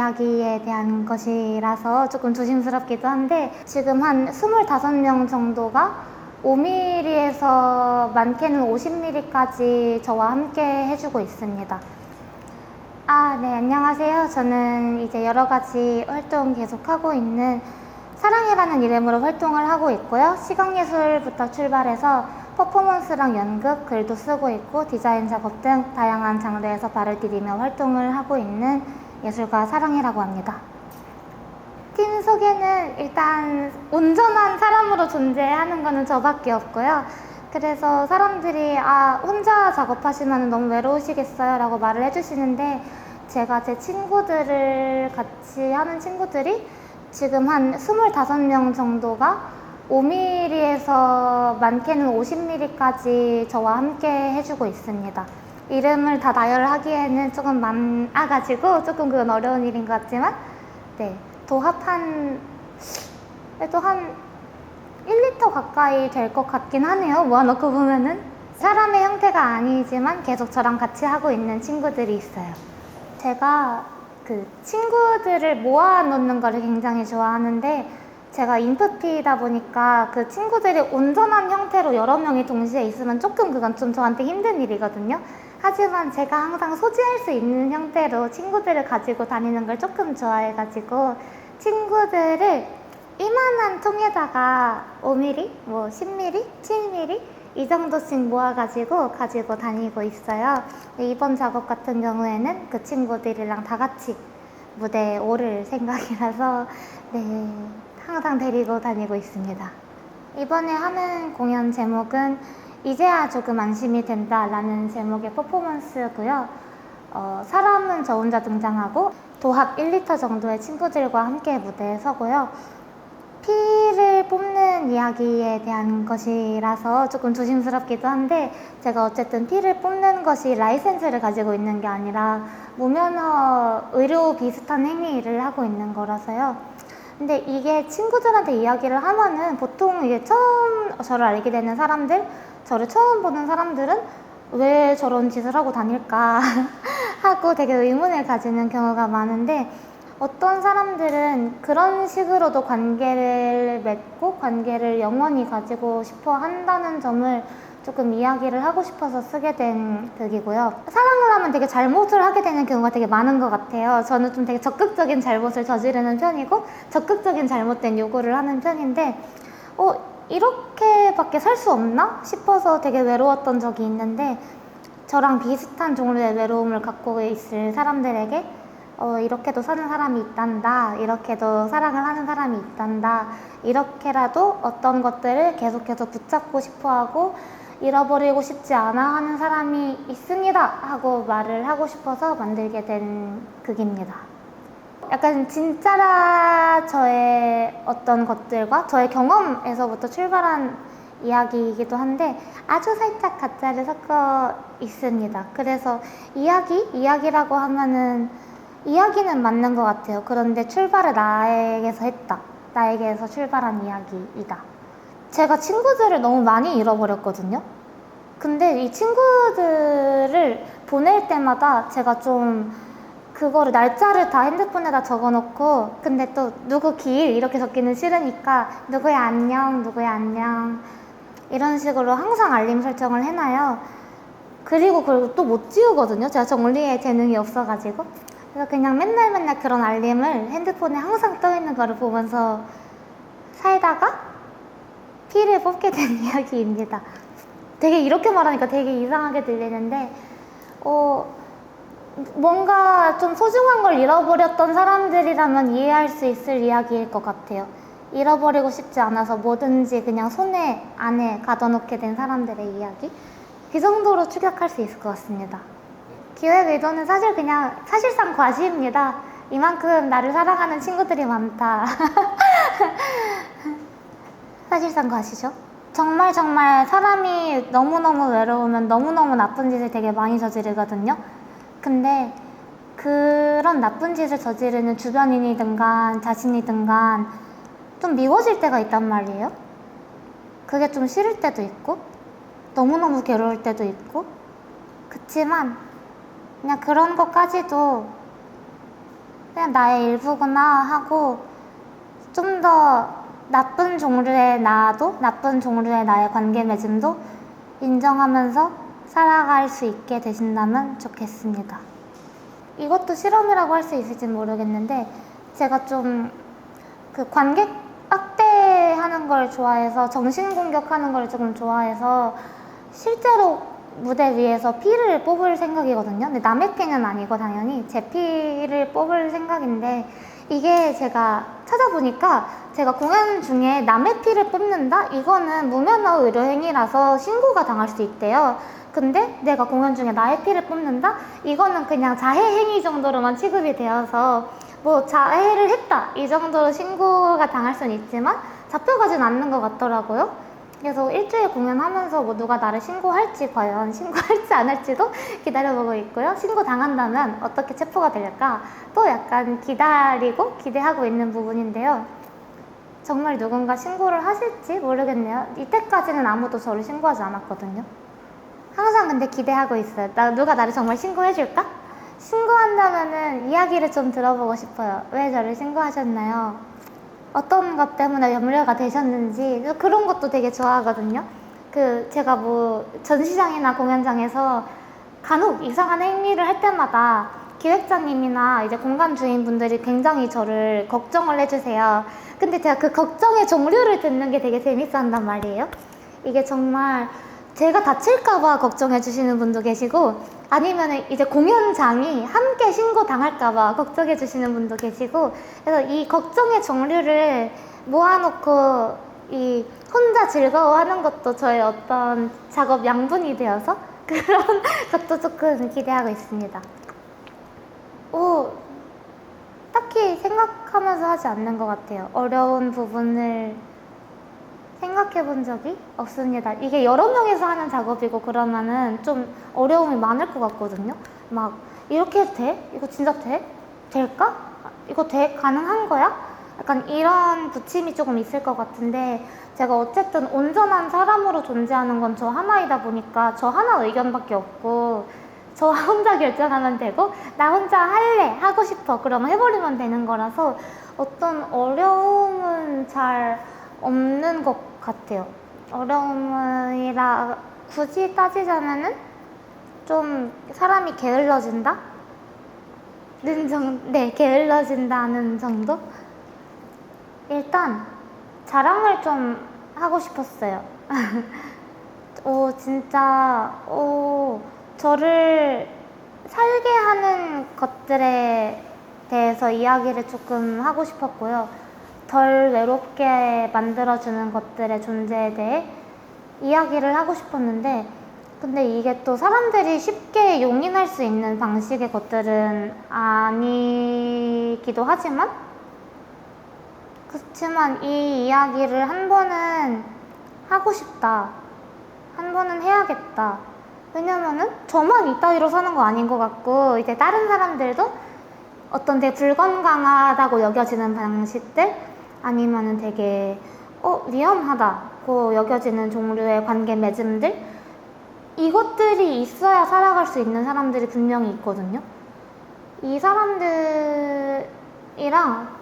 이야기에 대한 것이라서 조금 조심스럽기도 한데, 지금 한 25명 정도가 5mm에서 많게는 50mm까지 저와 함께 해주고 있습니다. 네, 안녕하세요. 저는 이제 여러 가지 활동 계속하고 있는 사랑해라는 이름으로 활동을 하고 있고요. 시각예술부터 출발해서 퍼포먼스랑 연극, 글도 쓰고 있고 디자인 작업 등 다양한 장르에서 발을 디디며 활동을 하고 있는 예술가 사랑해라고 합니다. 팀 소개는 일단 온전한 사람으로 존재하는 거는 저밖에 없고요. 그래서 사람들이 혼자 작업하시면 너무 외로우시겠어요 라고 말을 해주시는데, 제가 제 친구들을 같이 하는 친구들이 지금 한 25명 정도가 5mm에서 많게는 50mm까지 저와 함께 해주고 있습니다. 이름을 다 나열하기에는 조금 많아가지고 조금 그건 어려운 일인 것 같지만, 네, 도합 그래도 한 1리터 가까이 될 것 같긴 하네요. 모아놓고 보면은. 사람의 형태가 아니지만 계속 저랑 같이 하고 있는 친구들이 있어요. 제가 그 친구들을 모아놓는 거를 굉장히 좋아하는데, 제가 인프피다 보니까 그 친구들이 온전한 형태로 여러 명이 동시에 있으면 조금 그건 좀 저한테 힘든 일이거든요. 하지만 제가 항상 소지할 수 있는 형태로 친구들을 가지고 다니는 걸 조금 좋아해가지고, 친구들을 이만한 통에다가 5mm, 10mm, 7mm 이 정도씩 모아가지고 가지고 다니고 있어요. 이번 작업 같은 경우에는 그 친구들이랑 다 같이 무대에 오를 생각이라서 네, 항상 데리고 다니고 있습니다. 이번에 하는 공연 제목은 이제야 조금 안심이 된다 라는 제목의 퍼포먼스고요. 사람은 저 혼자 등장하고 도합 1리터 정도의 친구들과 함께 무대에 서고요. 피를 뽑는 이야기에 대한 것이라서 조금 조심스럽기도 한데, 제가 어쨌든 피를 뽑는 것이 라이센스를 가지고 있는 게 아니라 무면허 의료 비슷한 행위를 하고 있는 거라서요. 근데 이게 친구들한테 이야기를 하면은 보통 이게 처음 저를 알게 되는 사람들, 저를 처음 보는 사람들은 왜 저런 짓을 하고 다닐까 하고 되게 의문을 가지는 경우가 많은데, 어떤 사람들은 그런 식으로도 관계를 맺고 관계를 영원히 가지고 싶어 한다는 점을 조금 이야기를 하고 싶어서 쓰게 된 글이고요. 사랑을 하면 되게 잘못을 하게 되는 경우가 되게 많은 것 같아요. 저는 좀 되게 적극적인 잘못을 저지르는 편이고 적극적인 잘못된 요구를 하는 편인데, 이렇게밖에 살 수 없나 싶어서 되게 외로웠던 적이 있는데, 저랑 비슷한 종류의 외로움을 갖고 있을 사람들에게 이렇게도 사는 사람이 있단다, 이렇게도 사랑을 하는 사람이 있단다, 이렇게라도 어떤 것들을 계속해서 붙잡고 싶어하고 잃어버리고 싶지 않아 하는 사람이 있습니다 하고 말을 하고 싶어서 만들게 된 극입니다. 약간 진짜라 저의 어떤 것들과 저의 경험에서부터 출발한 이야기이기도 한데 아주 살짝 가짜를 섞어 있습니다. 그래서 이야기라고 하면은 이야기는 맞는 것 같아요. 그런데 출발을 나에게서 했다, 나에게서 출발한 이야기이다. 제가 친구들을 너무 많이 잃어버렸거든요. 근데 이 친구들을 보낼 때마다 제가 좀 그거를 날짜를 다 핸드폰에다 적어놓고, 근데 또 누구 기일 이렇게 적기는 싫으니까 누구야 안녕, 누구야 안녕 이런 식으로 항상 알림 설정을 해놔요. 그리고 그걸 또 못 지우거든요. 제가 정리에 재능이 없어가지고. 그래서 그냥 맨날 그런 알림을 핸드폰에 항상 떠있는 거를 보면서 살다가 피를 뽑게 된 이야기입니다. 되게 이렇게 말하니까 되게 이상하게 들리는데, 뭔가 좀 소중한 걸 잃어버렸던 사람들이라면 이해할 수 있을 이야기일 것 같아요. 잃어버리고 싶지 않아서 뭐든지 그냥 손에 안에 가둬놓게 된 사람들의 이야기? 그 정도로 추격할 수 있을 것 같습니다. 기획 의도는 사실상 과시입니다. 이만큼 나를 사랑하는 친구들이 많다. 사실상 과시죠. 정말 사람이 너무너무 외로우면 너무너무 나쁜 짓을 되게 많이 저지르거든요. 근데 그런 나쁜 짓을 저지르는 주변인이든 간 자신이든 간 좀 미워질 때가 있단 말이에요. 그게 좀 싫을 때도 있고 너무너무 괴로울 때도 있고, 그치만 그냥 그런 것까지도 그냥 나의 일부구나 하고 좀 더 나쁜 종류의 나도, 나쁜 종류의 나의 관계 맺음도 인정하면서 살아갈 수 있게 되신다면 좋겠습니다. 이것도 실험이라고 할 수 있을지 모르겠는데 제가 좀 그 관계 확대하는 걸 좋아해서 정신공격하는 걸 조금 좋아해서 실제로 무대 위에서 피를 뽑을 생각이거든요. 근데 남의 피는 아니고 당연히 제 피를 뽑을 생각인데 이게 제가 찾아보니까 제가 공연 중에 남의 피를 뽑는다? 이거는 무면허 의료행위라서 신고가 당할 수 있대요. 근데 내가 공연 중에 나의 피를 뽑는다? 이거는 그냥 자해행위 정도로만 취급이 되어서 뭐 자해를 했다 이 정도로 신고가 당할 수는 있지만 잡혀가진 않는 것 같더라고요. 그래서 일주일 공연하면서 뭐 누가 나를 신고할지 과연 신고할지 안 할지도 기다려보고 있고요. 신고 당한다면 어떻게 체포가 될까 또 약간 기다리고 기대하고 있는 부분인데요. 정말 누군가 신고를 하실지 모르겠네요. 이때까지는 아무도 저를 신고하지 않았거든요. 항상 근데 기대하고 있어요. 누가 나를 정말 신고해줄까? 신고한다면은 이야기를 좀 들어보고 싶어요. 왜 저를 신고하셨나요? 어떤 것 때문에 염려가 되셨는지 그런 것도 되게 좋아하거든요. 제가 뭐 전시장이나 공연장에서 간혹 이상한 행위를 할 때마다 기획자님이나 이제 공간 주인분들이 굉장히 저를 걱정을 해주세요. 근데 제가 그 걱정의 종류를 듣는 게 되게 재밌어 한단 말이에요. 이게 정말 제가 다칠까봐 걱정해 주시는 분도 계시고 아니면 이제 공연장이 함께 신고 당할까봐 걱정해 주시는 분도 계시고 그래서 이 걱정의 종류를 모아놓고 이 혼자 즐거워하는 것도 저의 어떤 작업 양분이 되어서 그런 것도 조금 기대하고 있습니다. 딱히 생각하면서 하지 않는 것 같아요. 어려운 부분을 생각해 본 적이 없습니다. 이게 여러 명이서 하는 작업이고 그러면은 좀 어려움이 많을 것 같거든요. 막 이렇게 해도 돼? 이거 진짜 돼? 될까? 이거 돼? 가능한 거야? 약간 이런 부침이 조금 있을 것 같은데 제가 어쨌든 온전한 사람으로 존재하는 건 저 하나이다 보니까 저 하나 의견밖에 없고 저 혼자 결정하면 되고 나 혼자 할래 하고 싶어 그러면 해버리면 되는 거라서 어떤 어려움은 잘 없는 것 같아요. 어려움이라 굳이 따지자면은 좀 사람이 게을러진다? 게을러진다는 정도? 일단 자랑을 좀 하고 싶었어요. 저를 살게 하는 것들에 대해서 이야기를 조금 하고 싶었고요. 덜 외롭게 만들어주는 것들의 존재에 대해 이야기를 하고 싶었는데 근데 이게 또 사람들이 쉽게 용인할 수 있는 방식의 것들은 아니기도 하지만 그렇지만 이 이야기를 한 번은 하고 싶다. 한 번은 해야겠다. 왜냐면은 저만 이따위로 사는 거 아닌 것 같고 이제 다른 사람들도 어떤 되게 불건강하다고 여겨지는 방식들 아니면은 되게 위험하다고 여겨지는 종류의 관계 맺음들 이것들이 있어야 살아갈 수 있는 사람들이 분명히 있거든요. 이 사람들이랑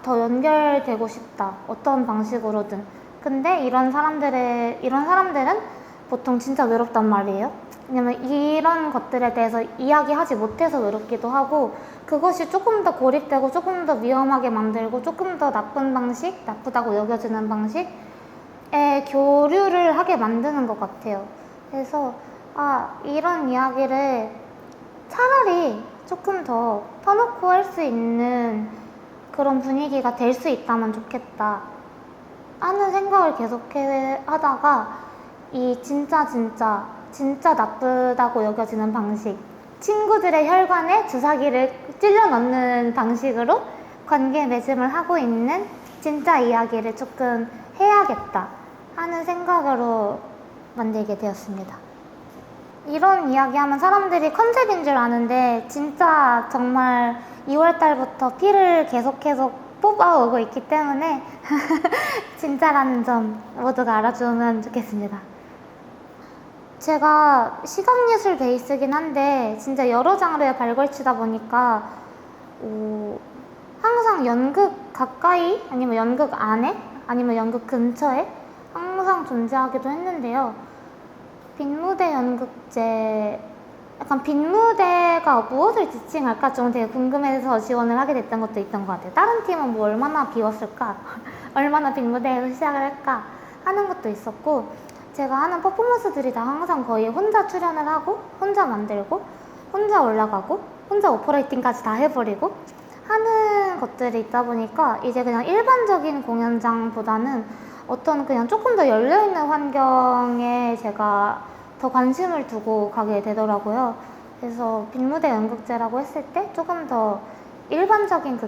더 연결되고 싶다. 어떤 방식으로든. 근데 이런 사람들은 보통 진짜 외롭단 말이에요. 왜냐면 이런 것들에 대해서 이야기하지 못해서 외롭기도 하고 그것이 조금 더 고립되고 조금 더 위험하게 만들고 조금 더 나쁜 방식, 나쁘다고 여겨지는 방식의 교류를 하게 만드는 것 같아요. 그래서 이런 이야기를 차라리 조금 더 터놓고 할 수 있는 그런 분위기가 될 수 있다면 좋겠다 하는 생각을 계속 하다가 이 진짜 나쁘다고 여겨지는 방식 친구들의 혈관에 주사기를 찔러 넣는 방식으로 관계 맺음을 하고 있는 진짜 이야기를 조금 해야겠다 하는 생각으로 만들게 되었습니다. 이런 이야기하면 사람들이 컨셉인 줄 아는데 진짜 정말 2월달부터 피를 계속 뽑아오고 있기 때문에 진짜라는 점 모두가 알아주면 좋겠습니다. 제가 시각예술 베이스긴 한데 진짜 여러 장르에 발걸치다 보니까 항상 연극 가까이 아니면 연극 안에 아니면 연극 근처에 항상 존재하기도 했는데요. 빈무대 연극제, 약간 빈무대가 무엇을 지칭할까 좀 되게 궁금해서 지원을 하게 됐던 것도 있던 것 같아요. 다른 팀은 뭐 얼마나 비웠을까? 얼마나 빈무대에서 시작을 할까? 하는 것도 있었고, 제가 하는 퍼포먼스들이 다 항상 거의 혼자 출연을 하고, 혼자 만들고, 혼자 올라가고, 혼자 오퍼레이팅까지 다 해버리고 하는 것들이 있다 보니까 이제 그냥 일반적인 공연장보다는 어떤 그냥 조금 더 열려있는 환경에 제가 더 관심을 두고 가게 되더라고요. 그래서 빈무대 연극제라고 했을 때 조금 더 일반적인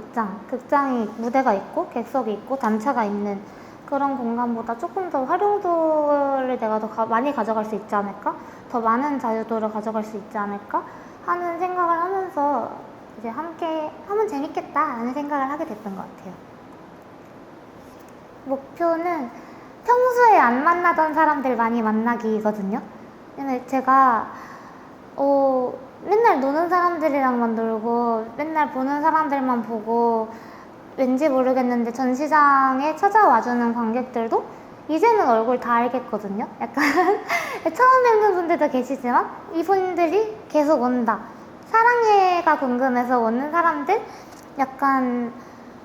극장이 무대가 있고 객석이 있고 단차가 있는 그런 공간보다 조금 더 활용도를 내가 더 많이 가져갈 수 있지 않을까? 더 많은 자유도를 가져갈 수 있지 않을까? 하는 생각을 하면서 이제 함께 하면 재밌겠다 하는 생각을 하게 됐던 것 같아요. 목표는 평소에 안 만나던 사람들 많이 만나기거든요. 근데 제가 맨날 노는 사람들이랑만 놀고 맨날 보는 사람들만 보고 왠지 모르겠는데 전시장에 찾아와주는 관객들도 이제는 얼굴 다 알겠거든요. 약간 처음 뵙는 분들도 계시지만 이분들이 계속 온다. 사랑해가 궁금해서 오는 사람들, 약간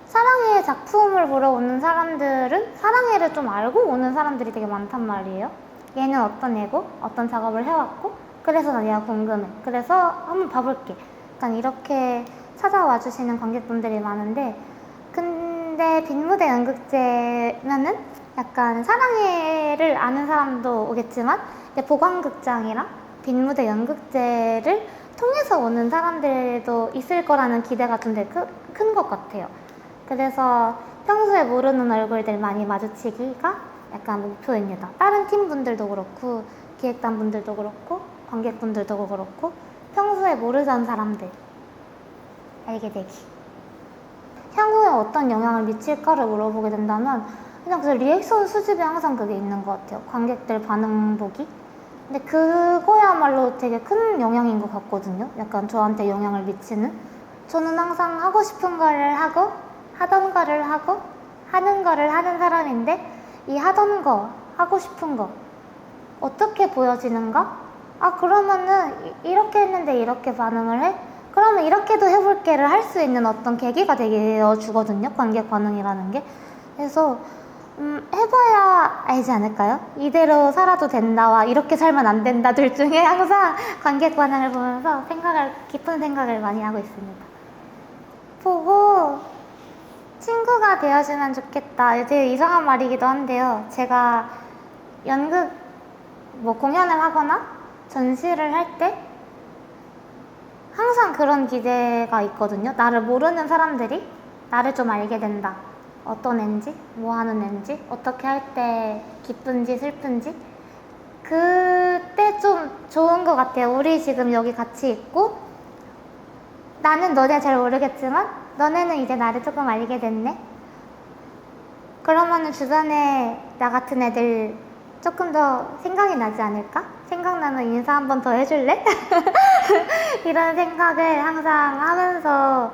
사랑해 작품을 보러 오는 사람들은 사랑해를 좀 알고 오는 사람들이 되게 많단 말이에요. 얘는 어떤 애고 어떤 작업을 해왔고 그래서 나 얘가 궁금해. 그래서 한번 봐볼게. 약간 이렇게 찾아와 주시는 관객분들이 많은데, 근데 빈무대 연극제면은 약간 사랑해를 아는 사람도 오겠지만 보광극장이랑 빈무대 연극제를 통해서 오는 사람들도 있을 거라는 기대가 좀 되게 큰 것 같아요. 그래서 평소에 모르는 얼굴들 많이 마주치기가 약간 목표입니다. 다른 팀분들도 그렇고 기획단 분들도 그렇고 관객분들도 그렇고 평소에 모르던 사람들 알게 되기. 향후에 어떤 영향을 미칠까를 물어보게 된다면 그냥 그 리액션 수집에 항상 그게 있는 것 같아요. 관객들 반응 보기. 근데 그거야말로 되게 큰 영향인 것 같거든요. 약간 저한테 영향을 미치는. 저는 항상 하고 싶은 거를 하고 하던 거를 하고 하는 거를 하는 사람인데, 이 하던 거, 하고 싶은 거 어떻게 보여지는가? 아, 그러면은 이렇게 했는데 이렇게 반응을 해? 그러면 이렇게도 해볼게를 할 수 있는 어떤 계기가 되어 주거든요. 관객 반응이라는 게. 그래서 해봐야 알지 않을까요? 이대로 살아도 된다와 이렇게 살면 안 된다 둘 중에 항상 관객 반응을 보면서 깊은 생각을 많이 하고 있습니다. 보고 친구가 되어주면 좋겠다. 되게 이상한 말이기도 한데요. 제가 연극 공연을 하거나 전시를 할 때 항상 그런 기대가 있거든요. 나를 모르는 사람들이 나를 좀 알게 된다. 어떤 앤지, 뭐 하는 앤지, 어떻게 할 때 기쁜지 슬픈지. 그때 좀 좋은 것 같아요. 우리 지금 여기 같이 있고 나는 너네 잘 모르겠지만 너네는 이제 나를 조금 알게 됐네. 그러면은 주변에 나 같은 애들 조금 더 생각이 나지 않을까? 생각나면 인사 한 번 더 해줄래? 이런 생각을 항상 하면서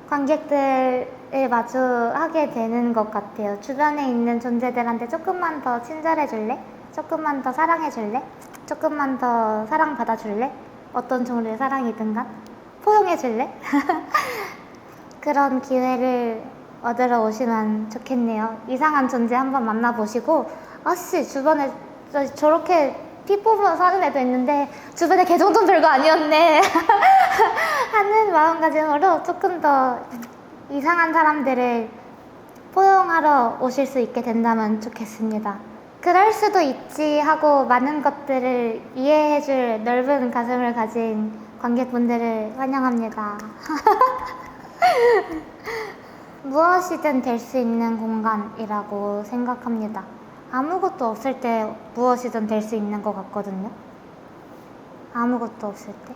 관객들을 마주하게 되는 것 같아요. 주변에 있는 존재들한테 조금만 더 친절해줄래? 조금만 더 사랑해줄래? 조금만 더 사랑받아줄래? 어떤 종류의 사랑이든 간 포용해줄래? 그런 기회를 얻으러 오시면 좋겠네요. 이상한 존재 한번 만나보시고, 아씨 주변에 저렇게 피 뽑으면서 사는 애도 있는데 주변에 걔 정도는 별거 아니었네 하는 마음가짐으로 조금 더 이상한 사람들을 포용하러 오실 수 있게 된다면 좋겠습니다. 그럴 수도 있지 하고 많은 것들을 이해해줄 넓은 가슴을 가진 관객분들을 환영합니다. 무엇이든 될 수 있는 공간이라고 생각합니다. 아무것도 없을 때 무엇이든 될 수 있는 것 같거든요. 아무것도 없을 때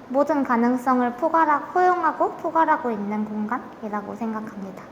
모든 가능성을 포용하고 포괄하고 있는 공간이라고 생각합니다.